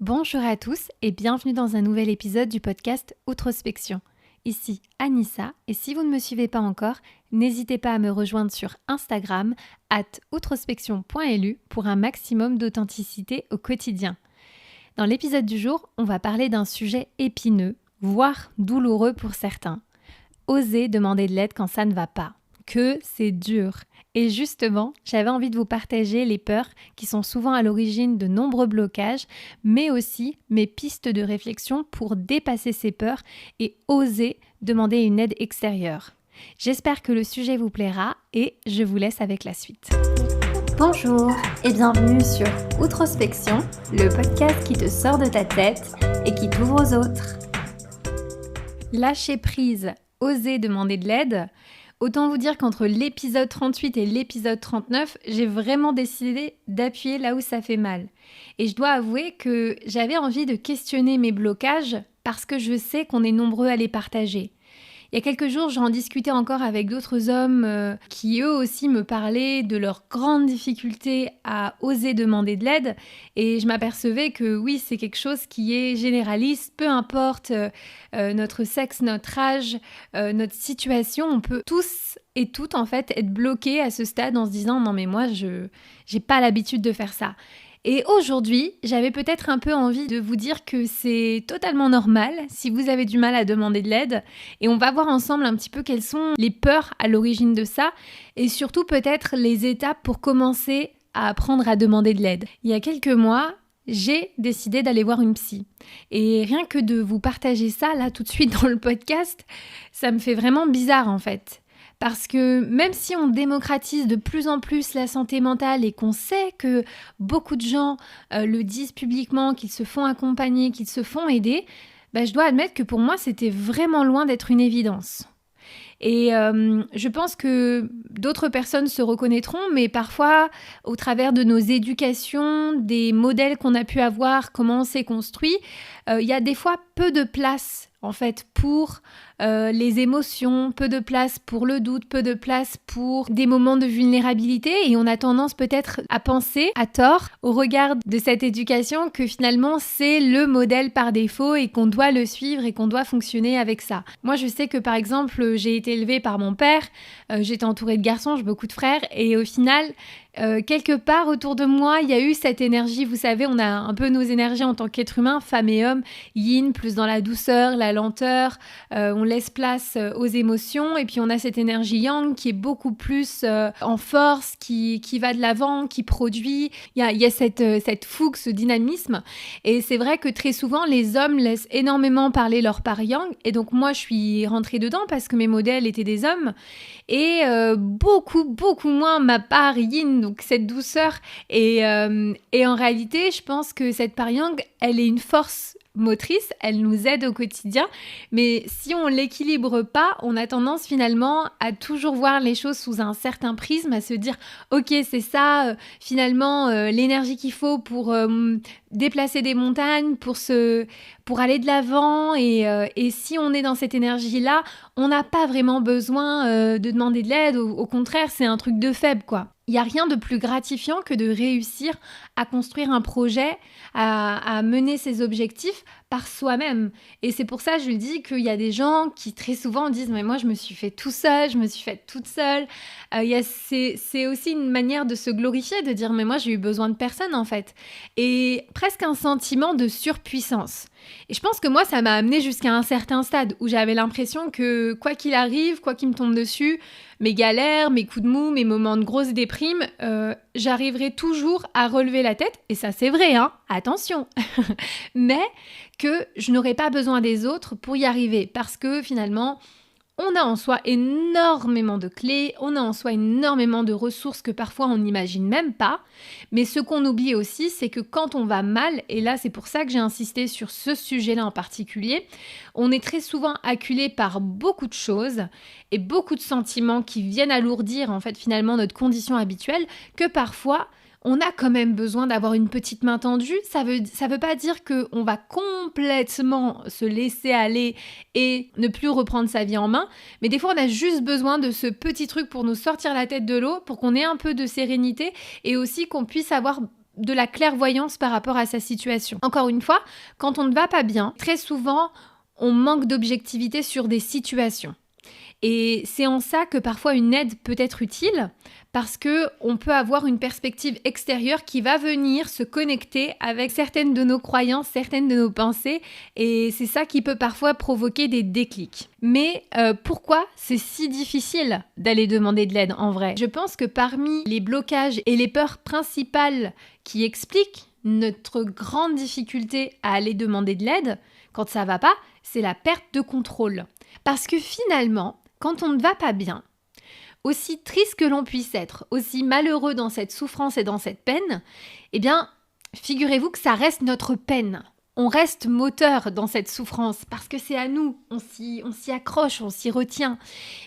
Bonjour à tous et bienvenue dans un nouvel épisode du podcast Outrospection. Ici Anissa et si vous ne me suivez pas encore, n'hésitez pas à me rejoindre sur Instagram @outrospection.lu pour un maximum d'authenticité au quotidien. Dans l'épisode du jour, on va parler d'un sujet épineux, voire douloureux pour certains. Oser demander de l'aide quand ça ne va pas. Que c'est dur. Et justement, j'avais envie de vous partager les peurs qui sont souvent à l'origine de nombreux blocages, mais aussi mes pistes de réflexion pour dépasser ces peurs et oser demander une aide extérieure. J'espère que le sujet vous plaira et je vous laisse avec la suite. Bonjour et bienvenue sur Outrospection, le podcast qui te sort de ta tête et qui t'ouvre aux autres. Lâcher prise, oser demander de l'aide. Autant vous dire qu'entre l'épisode 38 et l'épisode 39, j'ai vraiment décidé d'appuyer là où ça fait mal. Et je dois avouer que j'avais envie de questionner mes blocages parce que je sais qu'on est nombreux à les partager. Il y a quelques jours, j'en discutais encore avec d'autres hommes qui eux aussi me parlaient de leurs grandes difficultés à oser demander de l'aide et je m'apercevais que oui, c'est quelque chose qui est généraliste, peu importe notre sexe, notre âge, notre situation, on peut tous et toutes en fait être bloqués à ce stade en se disant non mais moi je j'ai pas l'habitude de faire ça. Et aujourd'hui, j'avais peut-être un peu envie de vous dire que c'est totalement normal si vous avez du mal à demander de l'aide. Et on va voir ensemble un petit peu quelles sont les peurs à l'origine de ça et surtout peut-être les étapes pour commencer à apprendre à demander de l'aide. Il y a quelques mois, j'ai décidé d'aller voir une psy. Et rien que de vous partager ça là tout de suite dans le podcast, ça me fait vraiment bizarre en fait. Parce que même si on démocratise de plus en plus la santé mentale et qu'on sait que beaucoup de gens le disent publiquement, qu'ils se font accompagner, qu'ils se font aider, je dois admettre que pour moi, c'était vraiment loin d'être une évidence. Et je pense que d'autres personnes se reconnaîtront, mais parfois, au travers de nos éducations, des modèles qu'on a pu avoir, comment on s'est construit, il y a des fois peu de place en fait pour les émotions, peu de place pour le doute, peu de place pour des moments de vulnérabilité et on a tendance peut-être à penser à tort au regard de cette éducation que finalement c'est le modèle par défaut et qu'on doit le suivre et qu'on doit fonctionner avec ça. Moi je sais que par exemple j'ai été élevée par mon père, j'étais entourée de garçons, j'ai beaucoup de frères et au final quelque part autour de moi, il y a eu cette énergie, vous savez, on a un peu nos énergies en tant qu'être humain, femme et homme, yin, plus dans la douceur, la lenteur, on laisse place aux émotions et puis on a cette énergie yang qui est beaucoup plus en force, qui va de l'avant, qui produit, il y a cette fougue, ce dynamisme et c'est vrai que très souvent les hommes laissent énormément parler leur part yang et donc moi je suis rentrée dedans parce que mes modèles étaient des hommes et beaucoup moins ma part yin, donc cette douceur et en réalité je pense que cette part yang elle est une force motrice, elle nous aide au quotidien, mais si on l'équilibre pas, on a tendance finalement à toujours voir les choses sous un certain prisme, à se dire ok c'est ça finalement l'énergie qu'il faut pour déplacer des montagnes, pour aller de l'avant et si on est dans cette énergie-là, on n'a pas vraiment besoin de demander de l'aide, au contraire c'est un truc de faible quoi. Il n'y a rien de plus gratifiant que de réussir à construire un projet, à mener ses objectifs par soi-même. Et c'est pour ça, je le dis, qu'il y a des gens qui très souvent disent « mais moi, je me suis fait tout seul, je me suis faite toute seule ». C'est aussi une manière de se glorifier, de dire « mais moi, j'ai eu besoin de personne en fait ». Et presque un sentiment de surpuissance. Et je pense que moi, ça m'a amené jusqu'à un certain stade où j'avais l'impression que quoi qu'il arrive, quoi qu'il me tombe dessus, mes galères, mes coups de mou, mes moments de grosse déprime, j'arriverai toujours à relever la tête. Et ça, c'est vrai, hein, attention. Mais que je n'aurais pas besoin des autres pour y arriver. Parce que finalement, on a en soi énormément de clés, on a en soi énormément de ressources que parfois on n'imagine même pas. Mais ce qu'on oublie aussi, c'est que quand on va mal, et là c'est pour ça que j'ai insisté sur ce sujet-là en particulier, on est très souvent acculé par beaucoup de choses et beaucoup de sentiments qui viennent alourdir en fait finalement notre condition habituelle que parfois on a quand même besoin d'avoir une petite main tendue. Ça veut pas dire qu'on va complètement se laisser aller et ne plus reprendre sa vie en main, mais des fois on a juste besoin de ce petit truc pour nous sortir la tête de l'eau, pour qu'on ait un peu de sérénité et aussi qu'on puisse avoir de la clairvoyance par rapport à sa situation. Encore une fois, quand on ne va pas bien, très souvent, on manque d'objectivité sur des situations. Et c'est en ça que parfois une aide peut être utile parce que on peut avoir une perspective extérieure qui va venir se connecter avec certaines de nos croyances, certaines de nos pensées et c'est ça qui peut parfois provoquer des déclics. Mais pourquoi c'est si difficile d'aller demander de l'aide en vrai ? Je pense que parmi les blocages et les peurs principales qui expliquent notre grande difficulté à aller demander de l'aide quand ça va pas, c'est la perte de contrôle. Parce que finalement, quand on ne va pas bien, aussi triste que l'on puisse être, aussi malheureux dans cette souffrance et dans cette peine, eh bien, figurez-vous que ça reste notre peine. On reste moteur dans cette souffrance parce que c'est à nous, on s'y accroche, on s'y retient.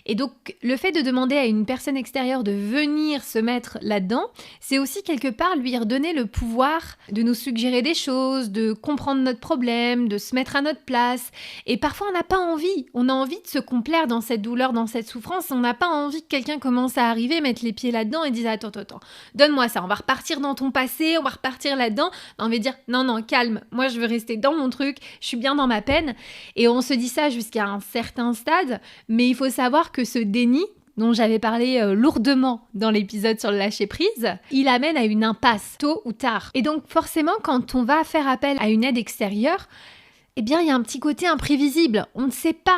Et donc, le fait de demander à une personne extérieure de venir se mettre là-dedans, c'est aussi quelque part lui redonner le pouvoir de nous suggérer des choses, de comprendre notre problème, de se mettre à notre place. Et parfois, on n'a pas envie. On a envie de se complaire dans cette douleur, dans cette souffrance. On n'a pas envie que quelqu'un commence à arriver, mettre les pieds là-dedans et dise « Attends, donne-moi ça. On va repartir dans ton passé, on va repartir là-dedans. » On va dire « Non, calme. Moi, je veux rester dans mon truc, je suis bien dans ma peine. » Et on se dit ça jusqu'à un certain stade, mais il faut savoir que ce déni, dont j'avais parlé lourdement dans l'épisode sur le lâcher-prise, il amène à une impasse, tôt ou tard. Et donc forcément, quand on va faire appel à une aide extérieure, eh bien, il y a un petit côté imprévisible. On ne sait pas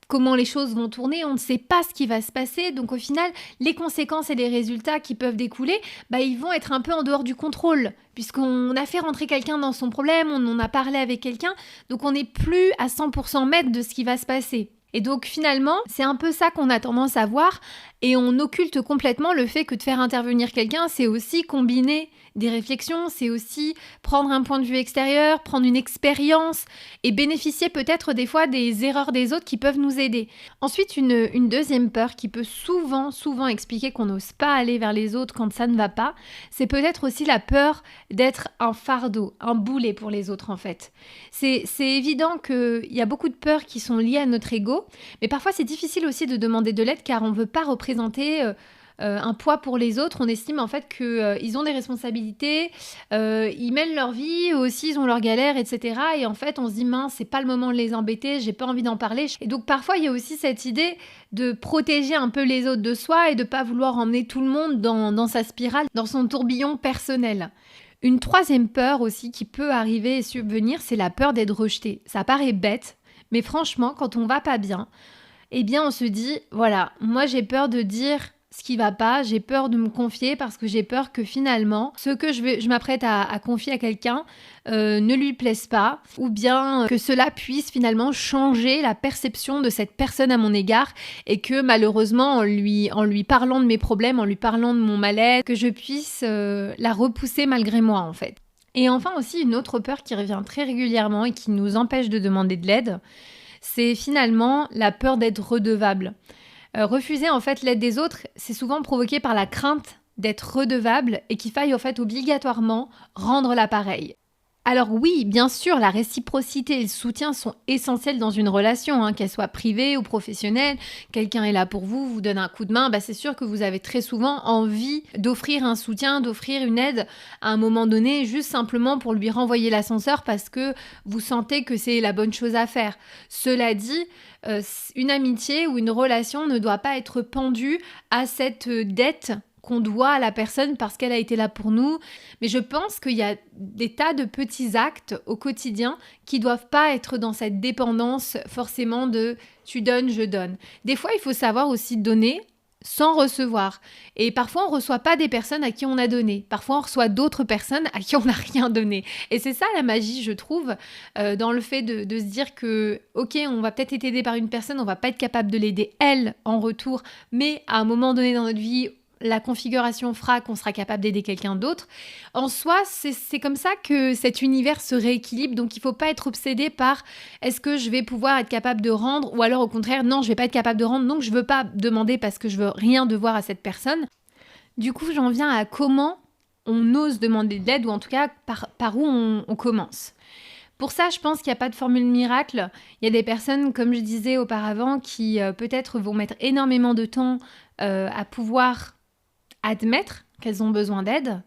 comment les choses vont tourner, on ne sait pas ce qui va se passer. Donc au final, les conséquences et les résultats qui peuvent découler, ils vont être un peu en dehors du contrôle, puisqu'on a fait rentrer quelqu'un dans son problème, on en a parlé avec quelqu'un, donc on n'est plus à 100% maître de ce qui va se passer. Et donc finalement, c'est un peu ça qu'on a tendance à voir et on occulte complètement le fait que de faire intervenir quelqu'un, c'est aussi combiner des réflexions, c'est aussi prendre un point de vue extérieur, prendre une expérience et bénéficier peut-être des fois des erreurs des autres qui peuvent nous aider. Ensuite, une deuxième peur qui peut souvent expliquer qu'on n'ose pas aller vers les autres quand ça ne va pas, c'est peut-être aussi la peur d'être un fardeau, un boulet pour les autres en fait. C'est évident qu'il y a beaucoup de peurs qui sont liées à notre ego, mais parfois c'est difficile aussi de demander de l'aide car on ne veut pas représenter un poids pour les autres. On estime en fait qu'ils ont des responsabilités, ils mènent leur vie, eux aussi ils ont leurs galères, etc. Et en fait on se dit mince, c'est pas le moment de les embêter, j'ai pas envie d'en parler. Et donc parfois il y a aussi cette idée de protéger un peu les autres de soi et de pas vouloir emmener tout le monde dans sa spirale, dans son tourbillon personnel. Une troisième peur aussi qui peut arriver et subvenir, c'est la peur d'être rejeté. Ça paraît bête, mais franchement quand on va pas bien, eh bien on se dit voilà, moi j'ai peur de dire ce qui va pas, j'ai peur de me confier parce que j'ai peur que finalement, ce que je m'apprête à confier à quelqu'un ne lui plaise pas, ou bien que cela puisse finalement changer la perception de cette personne à mon égard et que malheureusement, en lui parlant de mes problèmes, en lui parlant de mon mal-être, que je puisse la repousser malgré moi en fait. Et enfin aussi une autre peur qui revient très régulièrement et qui nous empêche de demander de l'aide, c'est finalement la peur d'être redevable. Refuser en fait l'aide des autres, c'est souvent provoqué par la crainte d'être redevable et qu'il faille en fait obligatoirement rendre l'appareil. Alors oui, bien sûr, la réciprocité et le soutien sont essentiels dans une relation, qu'elle soit privée ou professionnelle. Quelqu'un est là pour vous, vous donne un coup de main, c'est sûr que vous avez très souvent envie d'offrir un soutien, d'offrir une aide à un moment donné, juste simplement pour lui renvoyer l'ascenseur parce que vous sentez que c'est la bonne chose à faire. Cela dit, une amitié ou une relation ne doit pas être pendue à cette dette qu'on doit à la personne parce qu'elle a été là pour nous. Mais je pense qu'il y a des tas de petits actes au quotidien qui ne doivent pas être dans cette dépendance forcément de « tu donnes, je donne ». Des fois, il faut savoir aussi donner sans recevoir. Et parfois, on ne reçoit pas des personnes à qui on a donné. Parfois, on reçoit d'autres personnes à qui on n'a rien donné. Et c'est ça la magie, je trouve, dans le fait de se dire que, ok, on va peut-être être aidé par une personne, on ne va pas être capable de l'aider, elle, en retour, mais à un moment donné dans notre vie, la configuration fera qu'on sera capable d'aider quelqu'un d'autre. En soi, c'est comme ça que cet univers se rééquilibre. Donc, il ne faut pas être obsédé par est-ce que je vais pouvoir être capable de rendre ou alors au contraire, non, je ne vais pas être capable de rendre, donc je ne veux pas demander parce que je ne veux rien devoir à cette personne. Du coup, j'en viens à comment on ose demander de l'aide ou en tout cas par où on commence. Pour ça, je pense qu'il n'y a pas de formule miracle. Il y a des personnes, comme je disais auparavant, qui peut-être vont mettre énormément de temps à pouvoir admettre qu'elles ont besoin d'aide.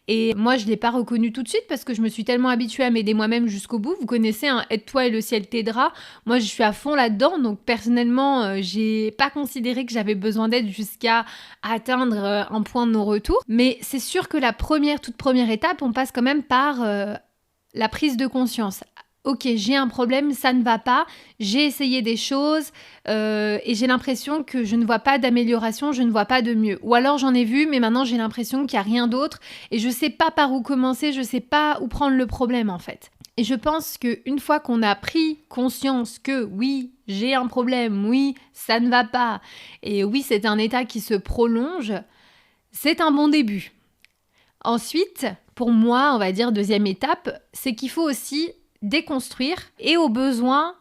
Et moi, je ne l'ai pas reconnu tout de suite parce que je me suis tellement habituée à m'aider moi-même jusqu'au bout. Vous connaissez, hein, aide-toi et le ciel t'aidera. Moi, je suis à fond là-dedans. Donc, personnellement, j'ai pas considéré que j'avais besoin d'aide jusqu'à atteindre un point de non-retour. Mais c'est sûr que la toute première étape, on passe quand même par la prise de conscience. Ok, j'ai un problème, ça ne va pas, j'ai essayé des choses et j'ai l'impression que je ne vois pas d'amélioration, je ne vois pas de mieux. Ou alors j'en ai vu, mais maintenant j'ai l'impression qu'il n'y a rien d'autre et je ne sais pas par où commencer, je ne sais pas où prendre le problème en fait. Et je pense qu'une fois qu'on a pris conscience que oui, j'ai un problème, oui, ça ne va pas, et oui, c'est un état qui se prolonge, c'est un bon début. Ensuite, pour moi, on va dire deuxième étape, c'est qu'il faut aussi déconstruire et au besoin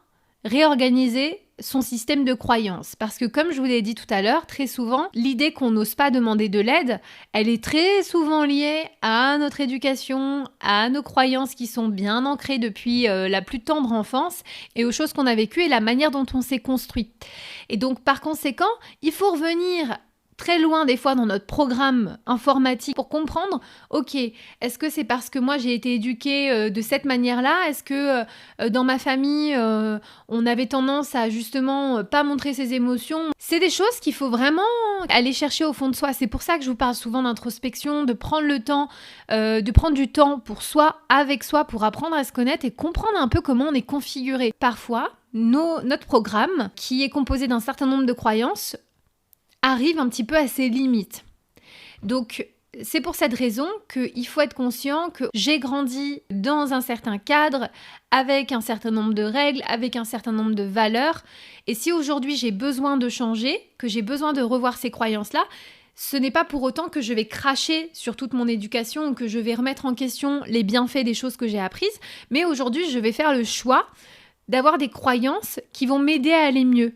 réorganiser son système de croyances. Parce que comme je vous l'ai dit tout à l'heure, très souvent, l'idée qu'on n'ose pas demander de l'aide, elle est très souvent liée à notre éducation, à nos croyances qui sont bien ancrées depuis la plus tendre enfance et aux choses qu'on a vécues et la manière dont on s'est construit. Et donc par conséquent, il faut revenir très loin des fois dans notre programme informatique pour comprendre, ok, est-ce que c'est parce que moi j'ai été éduquée de cette manière-là? Est-ce que dans ma famille, on avait tendance à justement pas montrer ses émotions? C'est des choses qu'il faut vraiment aller chercher au fond de soi. C'est pour ça que je vous parle souvent d'introspection, de prendre le temps, de prendre du temps pour soi, avec soi, pour apprendre à se connaître et comprendre un peu comment on est configuré. Parfois, notre programme, qui est composé d'un certain nombre de croyances, arrive un petit peu à ses limites. Donc, c'est pour cette raison qu'il faut être conscient que j'ai grandi dans un certain cadre, avec un certain nombre de règles, avec un certain nombre de valeurs. Et si aujourd'hui j'ai besoin de changer, que j'ai besoin de revoir ces croyances-là, ce n'est pas pour autant que je vais cracher sur toute mon éducation ou que je vais remettre en question les bienfaits des choses que j'ai apprises. Mais aujourd'hui, je vais faire le choix d'avoir des croyances qui vont m'aider à aller mieux.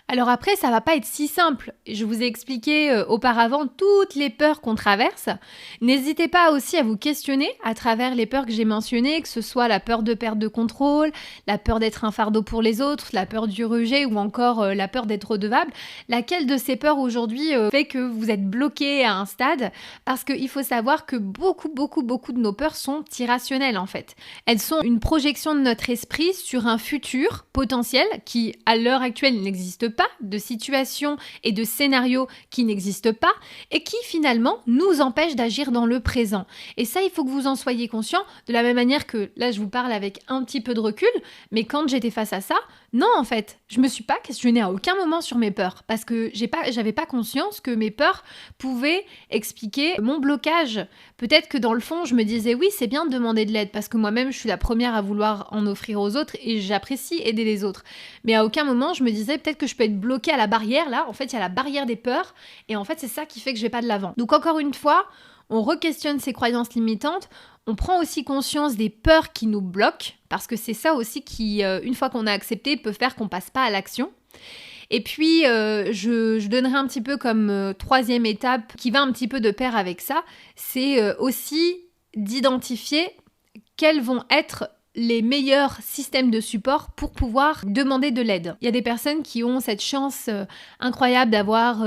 Alors après, ça va pas être si simple. Je vous ai expliqué auparavant toutes les peurs qu'on traverse. N'hésitez pas aussi à vous questionner à travers les peurs que j'ai mentionnées, que ce soit la peur de perte de contrôle, la peur d'être un fardeau pour les autres, la peur du rejet ou encore la peur d'être redevable. Laquelle de ces peurs aujourd'hui fait que vous êtes bloqué à un stade? Parce qu'il faut savoir que beaucoup de nos peurs sont irrationnelles en fait. Elles sont une projection de notre esprit sur un futur potentiel qui, à l'heure actuelle, n'existe pas, de situations et de scénarios qui n'existent pas et qui finalement nous empêchent d'agir dans le présent. Et ça, il faut que vous en soyez conscient de la même manière que là, je vous parle avec un petit peu de recul, mais quand j'étais face à ça, non en fait, je me suis pas questionnée à aucun moment sur mes peurs parce que j'avais pas conscience que mes peurs pouvaient expliquer mon blocage. Peut-être que dans le fond, je me disais oui, c'est bien de demander de l'aide parce que moi-même, je suis la première à vouloir en offrir aux autres et j'apprécie aider les autres. Mais à aucun moment, je me disais peut-être que je peux être bloquée à la barrière là. En fait, il y a la barrière des peurs et en fait, c'est ça qui fait que je vais pas de l'avant. Donc encore une fois, on re-questionne ces croyances limitantes. On prend aussi conscience des peurs qui nous bloquent, parce que c'est ça aussi qui, une fois qu'on a accepté, peut faire qu'on passe pas à l'action. Et puis, je donnerai un petit peu comme troisième étape, qui va un petit peu de pair avec ça, c'est aussi d'identifier quels vont être les meilleurs systèmes de support pour pouvoir demander de l'aide. Il y a des personnes qui ont cette chance incroyable d'avoir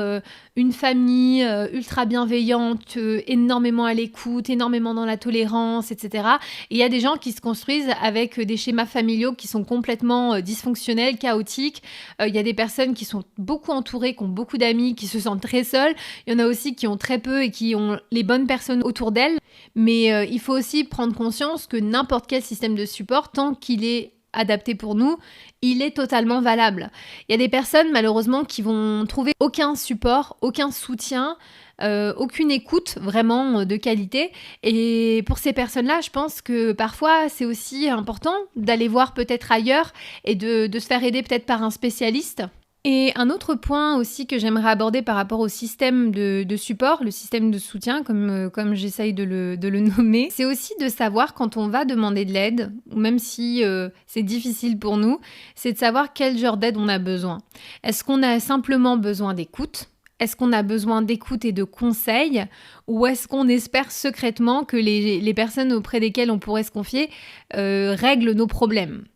une famille ultra bienveillante, énormément à l'écoute, énormément dans la tolérance, etc. Et il y a des gens qui se construisent avec des schémas familiaux qui sont complètement dysfonctionnels, chaotiques. Il y a des personnes qui sont beaucoup entourées, qui ont beaucoup d'amis, qui se sentent très seules. Il y en a aussi qui ont très peu et qui ont les bonnes personnes autour d'elles. Mais il faut aussi prendre conscience que n'importe quel système de support, tant qu'il est adapté pour nous, il est totalement valable. Il y a des personnes malheureusement qui vont trouver aucun support, aucun soutien, aucune écoute vraiment de qualité. Et pour ces personnes-là, je pense que parfois c'est aussi important d'aller voir peut-être ailleurs et de se faire aider peut-être par un spécialiste. Et un autre point aussi que j'aimerais aborder par rapport au système de support, le système de soutien, comme j'essaye de le nommer, c'est aussi de savoir quand on va demander de l'aide, ou même si c'est difficile pour nous, c'est de savoir quel genre d'aide on a besoin. Est-ce qu'on a simplement besoin d'écoute ? Est-ce qu'on a besoin d'écoute et de conseils ? Ou est-ce qu'on espère secrètement que les personnes auprès desquelles on pourrait se confier règlent nos problèmes ?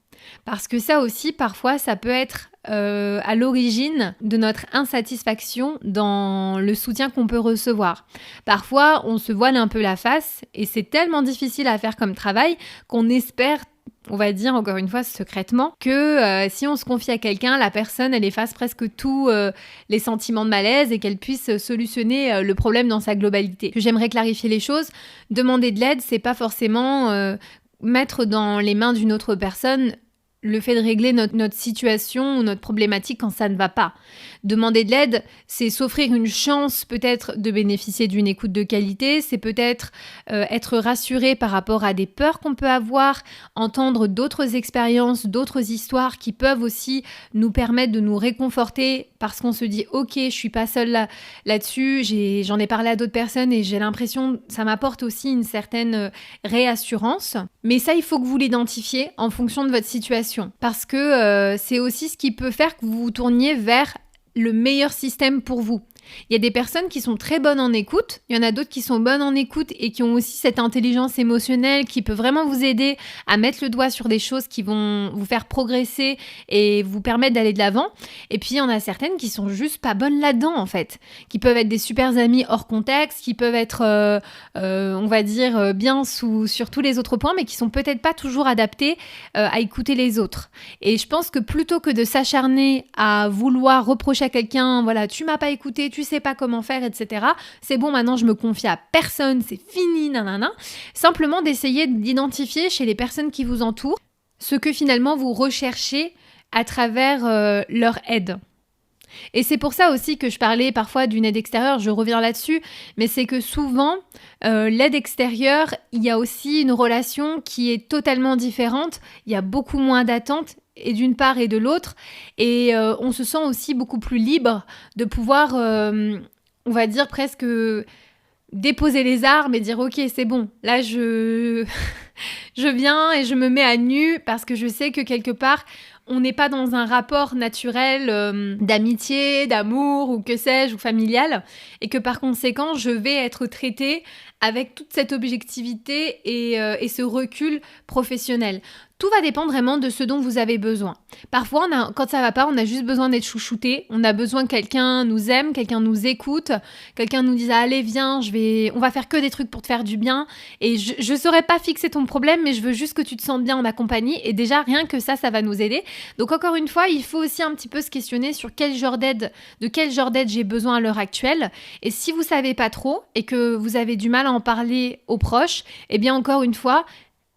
Parce que ça aussi, parfois, ça peut être à l'origine de notre insatisfaction dans le soutien qu'on peut recevoir. Parfois, on se voile un peu la face et c'est tellement difficile à faire comme travail qu'on espère, on va dire encore une fois secrètement, que si on se confie à quelqu'un, la personne, elle efface presque tous les sentiments de malaise et qu'elle puisse solutionner le problème dans sa globalité. J'aimerais clarifier les choses. Demander de l'aide, c'est pas forcément mettre dans les mains d'une autre personne le fait de régler notre situation ou notre problématique quand ça ne va pas. Demander de l'aide, c'est s'offrir une chance peut-être de bénéficier d'une écoute de qualité, c'est peut-être être rassuré par rapport à des peurs qu'on peut avoir, entendre d'autres expériences, d'autres histoires qui peuvent aussi nous permettre de nous réconforter parce qu'on se dit « Ok, je suis pas seule là-dessus, j'en ai parlé à d'autres personnes et j'ai l'impression, ça m'apporte aussi une certaine réassurance. » Mais ça, il faut que vous l'identifiez en fonction de votre situation. Parce que c'est aussi ce qui peut faire que vous vous tourniez vers le meilleur système pour vous. Il y a des personnes qui sont très bonnes en écoute, il y en a d'autres qui sont bonnes en écoute et qui ont aussi cette intelligence émotionnelle qui peut vraiment vous aider à mettre le doigt sur des choses qui vont vous faire progresser et vous permettre d'aller de l'avant. Et puis il y en a certaines qui sont juste pas bonnes là-dedans en fait, qui peuvent être des super amis hors contexte, qui peuvent être, on va dire, bien sur tous les autres points, mais qui sont peut-être pas toujours adaptés à écouter les autres. Et je pense que plutôt que de s'acharner à vouloir reprocher à quelqu'un, voilà, tu m'as pas écouté, tu sais pas comment faire, etc. C'est bon, maintenant je me confie à personne, c'est fini, nanana. Simplement d'essayer d'identifier chez les personnes qui vous entourent ce que finalement vous recherchez à travers leur aide. Et c'est pour ça aussi que je parlais parfois d'une aide extérieure, je reviens là-dessus, mais c'est que souvent, l'aide extérieure, il y a aussi une relation qui est totalement différente, il y a beaucoup moins d'attentes, et d'une part et de l'autre, et on se sent aussi beaucoup plus libre de pouvoir, on va dire presque déposer les armes et dire ok c'est bon, là je viens et je me mets à nu parce que je sais que quelque part on n'est pas dans un rapport naturel d'amitié, d'amour ou que sais-je, ou familial, et que par conséquent je vais être traitée avec toute cette objectivité et ce recul professionnel. Tout va dépendre vraiment de ce dont vous avez besoin. Parfois, quand ça va pas, on a juste besoin d'être chouchouté. On a besoin que quelqu'un nous aime, quelqu'un nous écoute, quelqu'un nous dise « Allez, viens, on va faire que des trucs pour te faire du bien. Et je saurais pas fixer ton problème, mais je veux juste que tu te sentes bien en ma compagnie. » Et déjà, rien que ça va nous aider. Donc encore une fois, il faut aussi un petit peu se questionner sur de quel genre d'aide j'ai besoin à l'heure actuelle. Et si vous savez pas trop et que vous avez du mal à en parler aux proches, eh bien encore une fois,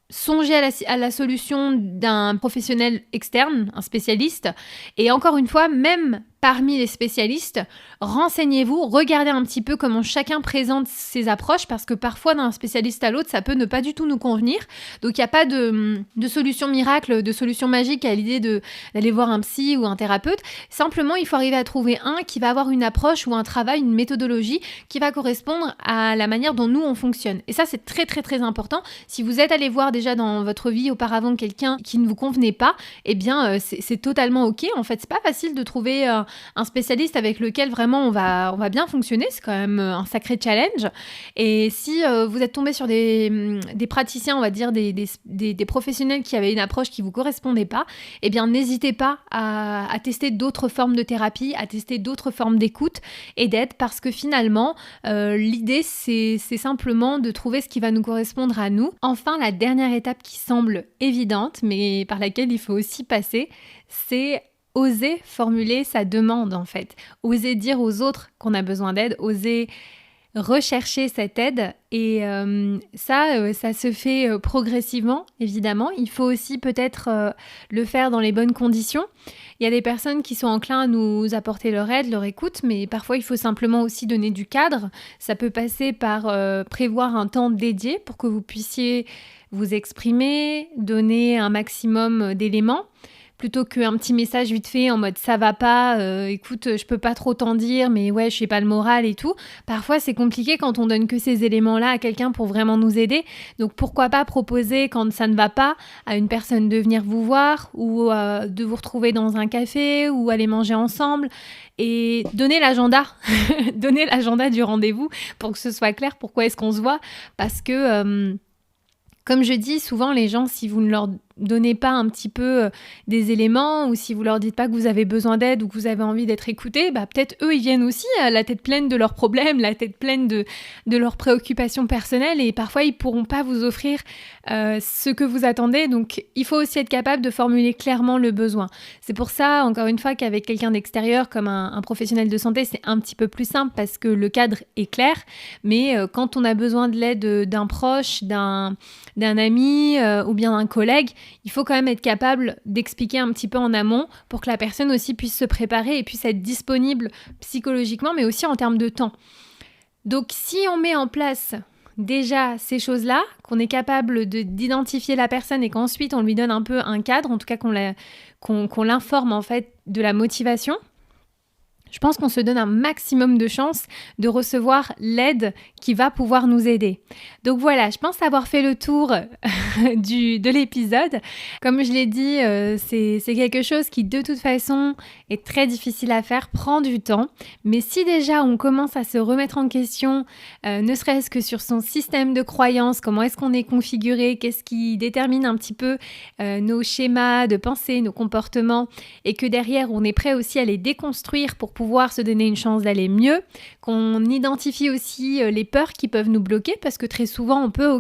songez à la solution d'un professionnel externe, un spécialiste. Et encore une fois, même parmi les spécialistes, renseignez-vous, regardez un petit peu comment chacun présente ses approches, parce que parfois d'un spécialiste à l'autre, ça peut ne pas du tout nous convenir. Donc il n'y a pas de solution miracle, de solution magique à l'idée d'aller voir un psy ou un thérapeute. Simplement, il faut arriver à trouver un qui va avoir une approche ou un travail, une méthodologie qui va correspondre à la manière dont nous on fonctionne. Et ça, c'est très très très important. Si vous êtes allé voir déjà dans votre vie auparavant quelqu'un qui ne vous convenait pas, eh bien c'est totalement ok. En fait, c'est pas facile de trouver un spécialiste avec lequel vraiment on va bien fonctionner. C'est quand même un sacré challenge. Et si vous êtes tombé sur des praticiens, on va dire des professionnels qui avaient une approche qui vous correspondait pas, eh bien n'hésitez pas à tester d'autres formes de thérapie, à tester d'autres formes d'écoute et d'aide, parce que finalement l'idée c'est simplement de trouver ce qui va nous correspondre à nous. Enfin, la dernière étape qui semble évidente mais par laquelle il faut aussi passer, c'est oser formuler sa demande en fait, oser dire aux autres qu'on a besoin d'aide, oser rechercher cette aide. Et ça se fait progressivement, évidemment. Il faut aussi peut-être le faire dans les bonnes conditions. Il y a des personnes qui sont enclins à nous apporter leur aide, leur écoute, mais parfois il faut simplement aussi donner du cadre. Ça peut passer par prévoir un temps dédié pour que vous puissiez vous exprimer, donner un maximum d'éléments, plutôt qu'un petit message vite fait en mode ça va pas, écoute, je peux pas trop t'en dire, mais ouais, je sais pas le moral et tout. Parfois, c'est compliqué quand on donne que ces éléments-là à quelqu'un pour vraiment nous aider. Donc, pourquoi pas proposer, quand ça ne va pas, à une personne de venir vous voir ou de vous retrouver dans un café ou aller manger ensemble et donner l'agenda, donner l'agenda du rendez-vous pour que ce soit clair pourquoi est-ce qu'on se voit. Parce que comme je dis souvent, les gens, si vous ne leur donnez pas un petit peu des éléments, ou si vous leur dites pas que vous avez besoin d'aide ou que vous avez envie d'être écouté, peut-être eux, ils viennent aussi à la tête pleine de leurs problèmes, la tête pleine de leurs préoccupations personnelles, et parfois, ils pourront pas vous offrir ce que vous attendez. Donc, il faut aussi être capable de formuler clairement le besoin. C'est pour ça, encore une fois, qu'avec quelqu'un d'extérieur, comme un professionnel de santé, c'est un petit peu plus simple parce que le cadre est clair. Mais quand on a besoin de l'aide d'un proche, d'un ami ou bien d'un collègue, il faut quand même être capable d'expliquer un petit peu en amont pour que la personne aussi puisse se préparer et puisse être disponible psychologiquement, mais aussi en termes de temps. Donc, si on met en place déjà ces choses-là, qu'on est capable d'identifier la personne et qu'ensuite on lui donne un peu un cadre, en tout cas qu'on l'informe en fait de la motivation, je pense qu'on se donne un maximum de chances de recevoir l'aide qui va pouvoir nous aider. Donc voilà, je pense avoir fait le tour de l'épisode. Comme je l'ai dit, c'est quelque chose qui de toute façon est très difficile à faire, prend du temps. Mais si déjà on commence à se remettre en question, ne serait-ce que sur son système de croyance, comment est-ce qu'on est configuré, qu'est-ce qui détermine un petit peu nos schémas de pensée, nos comportements, et que derrière on est prêt aussi à les déconstruire pour pouvoir se donner une chance d'aller mieux, qu'on identifie aussi les peurs qui peuvent nous bloquer, parce que très souvent on peut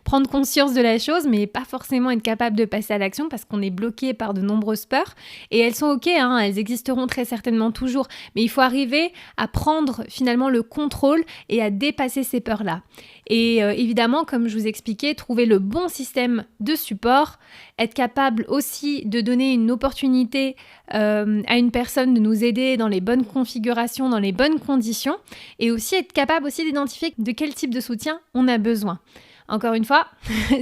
prendre conscience de la chose, mais pas forcément être capable de passer à l'action parce qu'on est bloqué par de nombreuses peurs, et elles sont elles existeront très certainement toujours, mais il faut arriver à prendre finalement le contrôle et à dépasser ces peurs-là. Et évidemment, comme je vous expliquais, trouver le bon système de support, être capable aussi de donner une opportunité à une personne de nous aider dans les bonnes configurations, dans les bonnes conditions, et aussi être capable aussi d'identifier de quel type de soutien on a besoin. Encore une fois,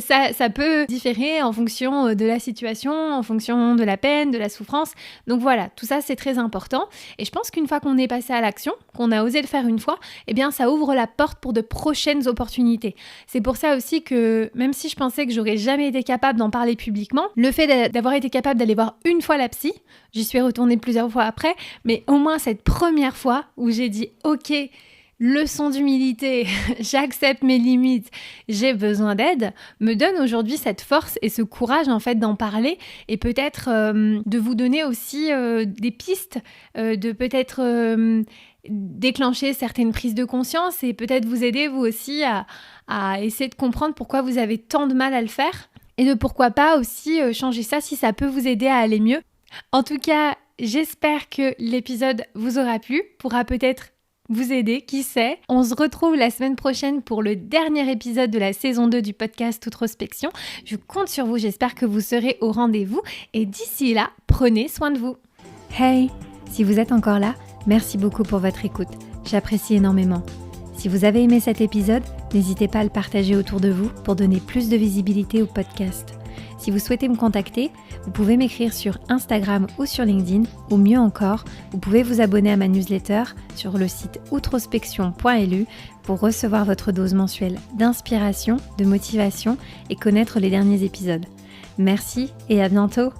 ça peut différer en fonction de la situation, en fonction de la peine, de la souffrance. Donc voilà, tout ça c'est très important. Et je pense qu'une fois qu'on est passé à l'action, qu'on a osé le faire une fois, ça ouvre la porte pour de prochaines opportunités. C'est pour ça aussi que, même si je pensais que j'aurais jamais été capable d'en parler publiquement, le fait d'avoir été capable d'aller voir une fois la psy, j'y suis retournée plusieurs fois après, mais au moins cette première fois où j'ai dit « Ok, leçon d'humilité, j'accepte mes limites, j'ai besoin d'aide », me donne aujourd'hui cette force et ce courage en fait d'en parler, et peut-être de vous donner aussi des pistes, de peut-être déclencher certaines prises de conscience, et peut-être vous aider vous aussi à essayer de comprendre pourquoi vous avez tant de mal à le faire, et de pourquoi pas aussi changer ça si ça peut vous aider à aller mieux. En tout cas, j'espère que l'épisode vous aura plu, pourra peut-être vous aider, qui sait. On se retrouve la semaine prochaine pour le dernier épisode de la saison 2 du podcast Outrospection. Je compte sur vous, j'espère que vous serez au rendez-vous, et d'ici là, prenez soin de vous. Hey, si vous êtes encore là, merci beaucoup pour votre écoute, j'apprécie énormément. Si vous avez aimé cet épisode, n'hésitez pas à le partager autour de vous pour donner plus de visibilité au podcast. Si vous souhaitez me contacter, vous pouvez m'écrire sur Instagram ou sur LinkedIn, ou mieux encore, vous pouvez vous abonner à ma newsletter sur le site outrospection.lu pour recevoir votre dose mensuelle d'inspiration, de motivation et connaître les derniers épisodes. Merci et à bientôt!